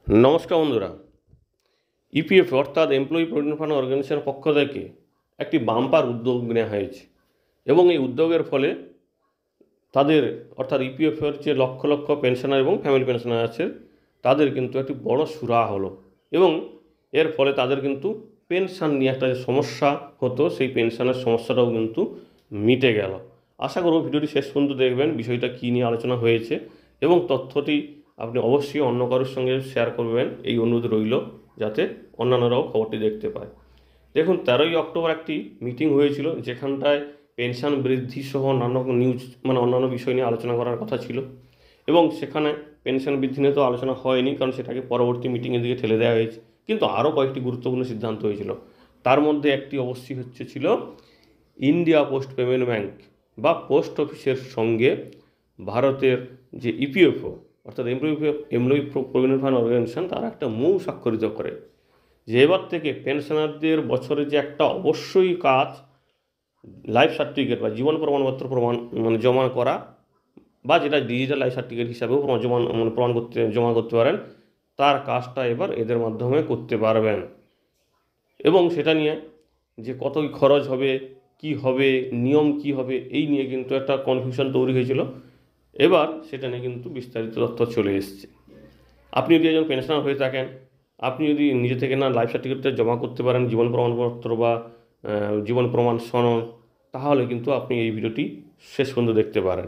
নমস্কার বন্ধুরা, ইপিএফ অর্থাৎ এমপ্লয়ি প্রভিডেন্ট ফান্ড অর্গানাইজেশনের পক্ষ থেকে একটি বাম্পার উদ্যোগ নেওয়া হয়েছে এবং এই উদ্যোগের ফলে তাদের অর্থাৎ ইপিএফের যে লক্ষ লক্ষ পেনশনার এবং ফ্যামিলি পেনশনার আছে তাদের কিন্তু একটি বড় সুরাহা হলো এবং এর ফলে তাদের কিন্তু পেনশন নিয়ে একটা যে সমস্যা হতো সেই পেনশনের সমস্যাটাও কিন্তু মিটে গেল। আশা করব ভিডিওটি শেষ পর্যন্ত দেখবেন, বিষয়টা কী নিয়ে আলোচনা হয়েছে এবং তথ্যটি আপনি অবশ্যই অন্য কারোর সঙ্গে শেয়ার করবেন, এই অনুরোধ রইল যাতে অন্যান্যরাও খবরটি দেখতে পায়। দেখুন, 13ই অক্টোবর একটি মিটিং হয়েছিল যেখানটায় পেনশন বৃদ্ধি সহ অন্যান্য নিউজ অন্যান্য বিষয় নিয়ে আলোচনা করার কথা ছিল এবং সেখানে পেনশন বৃদ্ধি নিয়ে তো আলোচনা হয়নি, কারণ সেটাকে পরবর্তী মিটিংয়ের দিকে ঠেলে দেওয়া হয়েছে। কিন্তু আরও কয়েকটি গুরুত্বপূর্ণ সিদ্ধান্ত হয়েছিল, তার মধ্যে একটি অবশ্যই ছিল ইন্ডিয়া পোস্ট পেমেন্ট ব্যাংক বা পোস্ট অফিসের সঙ্গে ভারতের যে ইপিএফও অর্থাৎ এমপ্লয়ি প্রভিডেন্ট ফান্ড অর্গানাইজেশন তারা একটা মৌ স্বাক্ষরিত করে যে এবার থেকে পেনশনারদের বছরে যে একটা অবশ্যই কাজ লাইফ সার্টিফিকেট বা জীবন প্রমাণপত্র জমা করা বা যেটা ডিজিটাল লাইফ সার্টিফিকেট হিসাবেও জমা করতে পারেন, তার কাজটা এবার এদের মাধ্যমে করতে পারবেন এবং সেটা নিয়ে যে কত খরচ হবে, কি হবে, নিয়ম কি হবে, এই নিয়ে কিন্তু একটা কনফিউশন তৈরি হয়েছিল। এবার সেটা নিয়ে কিন্তু বিস্তারিত তথ্য চলে এসেছে। আপনি যদি একজন পেনশনার হয়ে থাকেন, আপনি যদি নিজে থেকে না লাইফ সার্টিফিকেটটা জমা করতে পারেন, জীবন প্রমাণপত্র বা জীবন প্রমাণ সনদ, তাহলে কিন্তু আপনি এই ভিডিওটি শেষ পর্যন্ত দেখতে পারেন।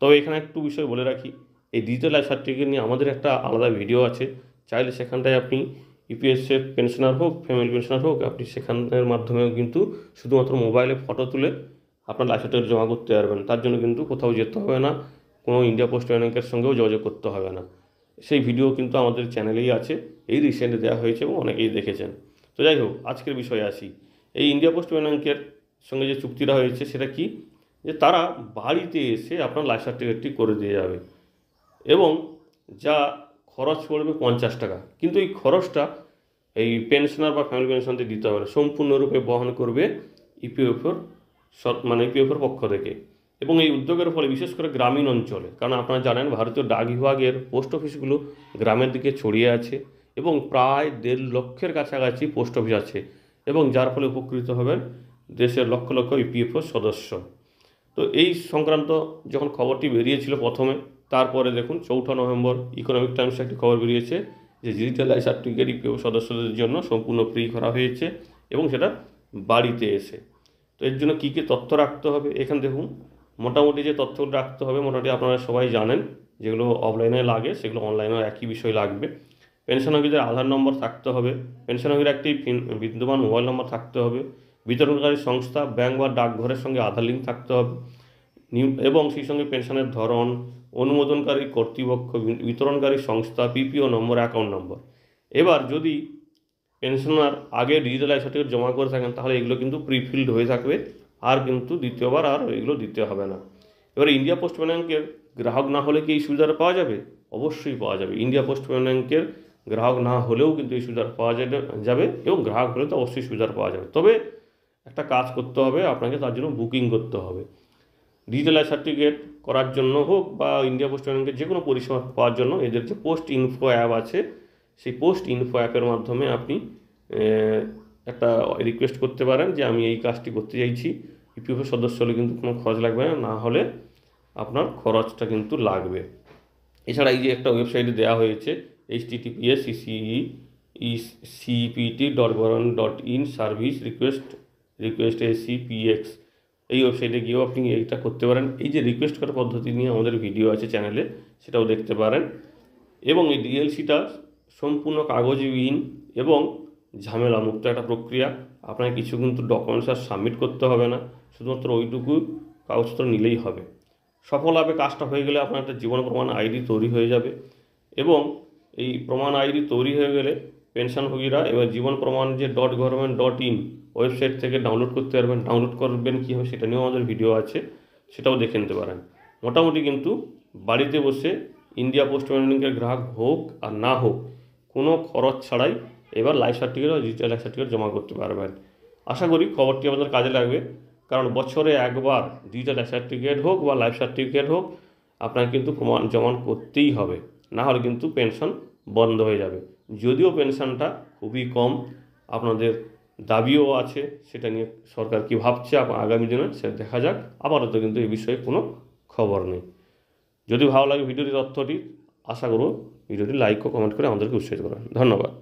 তবে এখানে একটু বিষয় বলে রাখি, এই ডিজিটাল লাইফ সার্টিফিকেট নিয়ে আমাদের একটা আলাদা ভিডিও আছে, চাইলে সেখানটায় আপনি ইপিএসের পেনশনার হোক, ফ্যামিলি পেনশনার হোক, আপনি সেখানের মাধ্যমেও কিন্তু শুধুমাত্র মোবাইলে ফটো তুলে আপনার লাইফ সার্টিফিকেট জমা করতে পারবেন। তার জন্য কিন্তু কোথাও যেতে হবে না, কোনো ইন্ডিয়া পোস্ট ব্যাংকের সঙ্গেও যোগাযোগ করতে হবে না। সেই ভিডিও কিন্তু আমাদের চ্যানেলেই আছে, এই রিসেন্টে দেওয়া হয়েছে এবং অনেকেই দেখেছেন। তো যাই হোক, আজকের বিষয়ে আসি। এই ইন্ডিয়া পোস্ট ব্যাংকের সঙ্গে যে চুক্তিটা হয়েছে সেটা কি, যে তারা বাড়িতে এসে আপনার লাইফ সার্টিফিকেটটি করে দিয়ে যাবে এবং যা খরচ পড়বে 50 টাকা, কিন্তু এই খরচটা এই পেনশনার বা ফ্যামিলি পেনশনদের দিতে হবে না, সম্পূর্ণরূপে বহন করবে ইপিএফের ইপিএফের পক্ষ থেকে। এবং এই উদ্যোগের ফলে বিশেষ করে গ্রামীণ অঞ্চলে, কারণ আপনারা জানেন ভারতীয় ডাক বিভাগের পোস্ট অফিসগুলো গ্রামের দিকে ছড়িয়ে আছে এবং প্রায় 1.5 লক্ষের কাছাকাছি পোস্ট অফিস আছে এবং যার ফলে উপকৃত হবেন দেশের লক্ষ লক্ষ ইপিএফও সদস্য। তো এই সংক্রান্ত যখন খবরটি বেরিয়েছিল প্রথমে, তারপরে দেখুন 4 নভেম্বর ইকোনমিক টাইমসে একটি খবর বেরিয়েছে যে ডিজিটাল লাইফ সার্টিফিকেট ইপিএফ সদস্যদের জন্য সম্পূর্ণ ফ্রি করা হয়েছে এবং সেটা বাড়িতে এসে। তো এর জন্য কী কী তথ্য রাখতে হবে এখানে দেখুন, মোটামুটি যে তথ্যগুলো রাখতে হবে মোটামুটি আপনারা সবাই জানেন, যেগুলো অফলাইনে লাগে সেগুলো অনলাইনেও একই বিষয় লাগবে। পেনশনভোগীদের আধার নম্বর থাকতে হবে, পেনশনভোগীর একটি বিদ্যমান মোবাইল নম্বর থাকতে হবে, বিতরণকারী সংস্থা ব্যাংক বা ডাকঘরের সঙ্গে আধার লিঙ্ক থাকতে হবে এবং সেই সঙ্গে পেনশনের ধরন, অনুমোদনকারী কর্তৃপক্ষ, বিতরণকারী সংস্থা, পিপিও নম্বর, অ্যাকাউন্ট নম্বর। এবার যদি পেনশনার আগে ডিজিটাল লাইফ সার্টিফিকেট জমা করে থাকেন তাহলে এগুলো কিন্তু প্রিফিল্ড হয়ে থাকবে, আর কিন্তু দ্বিতীয়বার আর এগুলো দিতে হবে না। এবারে ইন্ডিয়া পোস্ট ব্যাংকের গ্রাহক না হলে কি এই সুবিধাটা পাওয়া যাবে? অবশ্যই পাওয়া যাবে। ইন্ডিয়া পোস্ট ব্যাংকের গ্রাহক না হলেও কিন্তু এই সুবিধা পাওয়া যাবে এবং গ্রাহক হলে তো অবশ্যই সুবিধা পাওয়া যাবে। তবে একটা কাজ করতে হবে, আপনাকে তার জন্য বুকিং করতে হবে। ডিজিটাল লাইফ সার্টিফিকেট করার জন্য হোক বা ইন্ডিয়া পোস্ট ব্যাংকের যে কোনো পরিষেবা পাওয়ার জন্য এদের যে পোস্ট ইনফো অ্যাপ আছে, সেই পোস্ট ইনফো অ্যাপের মাধ্যমে আপনি একটা রিকোয়েস্ট করতে পারেন যে আমি এই কাজটি করতে চাইছি। ইপিএফের সদস্য হলে কিন্তু কোনো খরচ লাগবে না, না হলে আপনার খরচটা কিন্তু লাগবে। এছাড়া এই যে একটা ওয়েবসাইটে দেওয়া হয়েছে https://cpt.government.in সার্ভিস রিকোয়েস্ট ACPX, এই ওয়েবসাইটে গিয়েও আপনি এইটা করতে পারেন। এই যে রিকোয়েস্ট করার পদ্ধতি নিয়ে আমাদের ভিডিও আছে চ্যানেলে, সেটাও দেখতে পারেন। এবং এই ডিএলসিটা সম্পূর্ণ কাগজবিহীন এবং ঝামেলামুক্ত একটা প্রক্রিয়া, আপনাকে কিছু কিন্তু ডকুমেন্টস আর সাবমিট করতে হবে না, শুধুমাত্র ওইটুকু কাগজপত্র নিলেই হবে। সফলভাবে কাজটা হয়ে গেলে আপনার একটা জীবন প্রমাণ আইডি তৈরি হয়ে যাবে এবং এই প্রমাণ আইডি তৈরি হয়ে গেলে পেনশনভোগীরা এবার জীবন প্রমাণ যে .government.in ওয়েবসাইট থেকে ডাউনলোড করতে পারবেন। ডাউনলোড করবেন কীভাবে সেটা নিয়েও আমাদের ভিডিও আছে, সেটাও দেখে নিতে পারেন। মোটামুটি কিন্তু বাড়িতে বসে ইন্ডিয়া পোস্ট ব্যাংকের গ্রাহক হোক আর না হোক কোনো খরচ ছাড়াই এবার লাইফ সার্টিফিকেট বা ডিজিটাল লাইফ সার্টিফিকেট জমা করতে পারবেন। আশা করি খবরটি আমাদের কাজে লাগবে, কারণ বছরে একবার ডিজিটাল লাইফ সার্টিফিকেট হোক বা লাইফ সার্টিফিকেট হোক আপনাকে কিন্তু প্রমাণ জমা করতেই হবে, না হলে কিন্তু পেনশন বন্ধ হয়ে যাবে। যদিও পেনশনটা খুবই কম, আপনাদের দাবিও আছে, সেটা নিয়ে সরকার কী ভাবছে আগামী দিনে সেটা দেখা যাক। আপাতত কিন্তু এই বিষয়ে কোনো খবর নেই। যদি ভালো লাগে ভিডিওটির তথ্যটি, আশা করব ভিডিওটি লাইক ও কমেন্ট করে আমাদেরকে উৎসাহিত করেন। ধন্যবাদ।